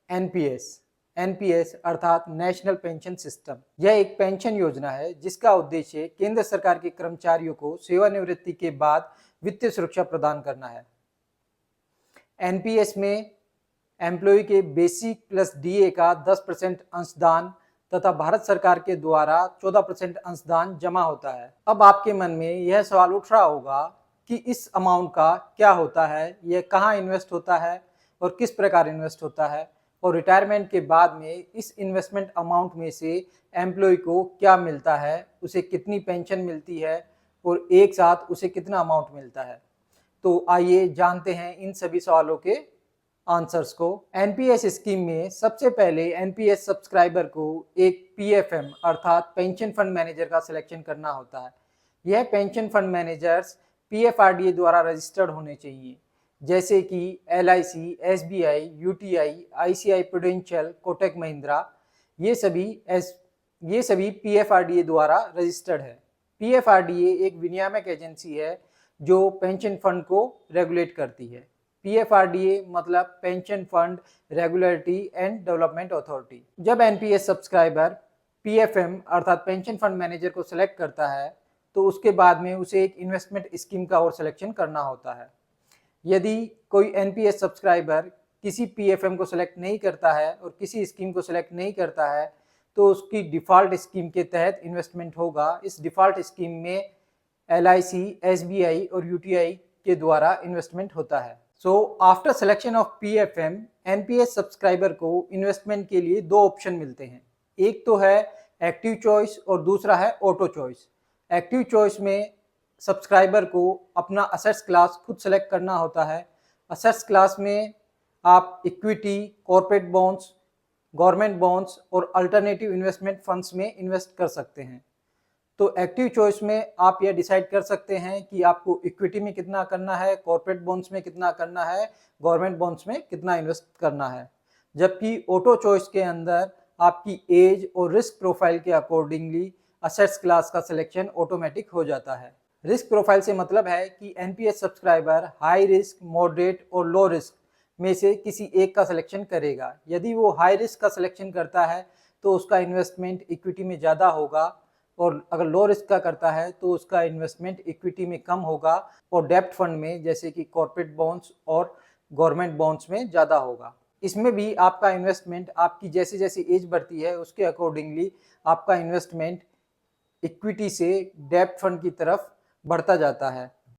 NPS NPS अर्थात national pension system, यह एक पेंशन योजना है जिसका उद्देश्य केंद्र सरकार के कर्मचारियों को सेवानिवृत्ति के बाद वित्तीय सुरक्षा प्रदान करना है। एनपीएस में एम्प्लॉय के बेसिक प्लस डीए का 10% अंशदान तथा भारत सरकार के द्वारा 14% अंशदान जमा होता है। अब आपके मन में यह सवाल उठ रहा होगा कि इस अमाउंट का क्या होता है, यह कहाँ इन्वेस्ट होता है और किस प्रकार इन्वेस्ट होता है, और रिटायरमेंट के बाद में इस इन्वेस्टमेंट अमाउंट में से एम्प्लॉय को क्या मिलता है, उसे कितनी पेंशन मिलती है और एक साथ उसे कितना अमाउंट मिलता है। तो आइए जानते हैं इन सभी सवालों के आंसर्स को। एनपीएस स्कीम में सबसे पहले एनपीएस सब्सक्राइबर को एक पीएफएम अर्थात पेंशन फंड मैनेजर का सिलेक्शन करना होता है। यह पेंशन फंड मैनेजर्स पीएफआरडीए द्वारा रजिस्टर्ड होने चाहिए, जैसे कि LIC, SBI, UTI, ICI prudential, Kotak Mahindra, ये सभी पीएफआरडीए द्वारा रजिस्टर्ड है। पीएफआरडीए एक विनियामक एजेंसी है जो पेंशन फंड को रेगुलेट करती है। पीएफआरडीए मतलब pension fund regulatory and development authority. जब एनपीएस सब्सक्राइबर पीएफएम अर्थात पेंशन फंड मैनेजर को सिलेक्ट करता है तो उसके बाद में उसे एक इन्वेस्टमेंट स्कीम का और सिलेक्शन करना होता है। यदि कोई एनपीएस सब्सक्राइबर किसी पीएफएम को सिलेक्ट नहीं करता है और किसी स्कीम को सिलेक्ट नहीं करता है तो उसकी डिफ़ॉल्ट स्कीम के तहत इन्वेस्टमेंट होगा। इस डिफ़ॉल्ट स्कीम में एलआईसी, एसबीआई और यूटीआई के द्वारा इन्वेस्टमेंट होता है। So after selection of PFM, NPS subscriber को इन्वेस्टमेंट के लिए दो ऑप्शन मिलते हैं। एक तो है एक्टिव चॉइस और दूसरा है ऑटो चॉइस। एक्टिव चॉइस में सब्सक्राइबर को अपना असेट्स क्लास खुद सेलेक्ट करना होता है। असेट्स क्लास में आप equity, corporate bonds, government bonds और अल्टरनेटिव इन्वेस्टमेंट फंड्स में इन्वेस्ट कर सकते हैं। तो एक्टिव चॉइस में आप यह डिसाइड कर सकते हैं कि आपको इक्विटी में कितना करना है, कॉर्पोरेट बॉन्ड्स में कितना करना है, गवर्नमेंट बॉन्ड्स में कितना इन्वेस्ट करना है। जबकि ऑटो चॉइस के अंदर आपकी एज और रिस्क प्रोफाइल के अकॉर्डिंगली असेट्स क्लास का सिलेक्शन ऑटोमेटिक हो जाता है। रिस्क प्रोफाइल से मतलब है कि NPS subscriber high risk, moderate और लो रिस्क में से किसी एक का सिलेक्शन करेगा। यदि वो हाई रिस्क का सिलेक्शन करता है तो उसका इन्वेस्टमेंट इक्विटी में ज़्यादा होगा, और अगर लो रिस्क का करता है तो उसका इन्वेस्टमेंट इक्विटी में कम होगा और डेब्ट फंड में जैसे कि कॉर्पोरेट बॉन्ड्स और गवर्नमेंट बॉन्ड्स में ज़्यादा होगा। इसमें भी आपका इन्वेस्टमेंट आपकी जैसे जैसे एज बढ़ती है उसके अकॉर्डिंगली आपका इन्वेस्टमेंट इक्विटी से डेब्ट फंड की तरफ बढ़ता जाता है।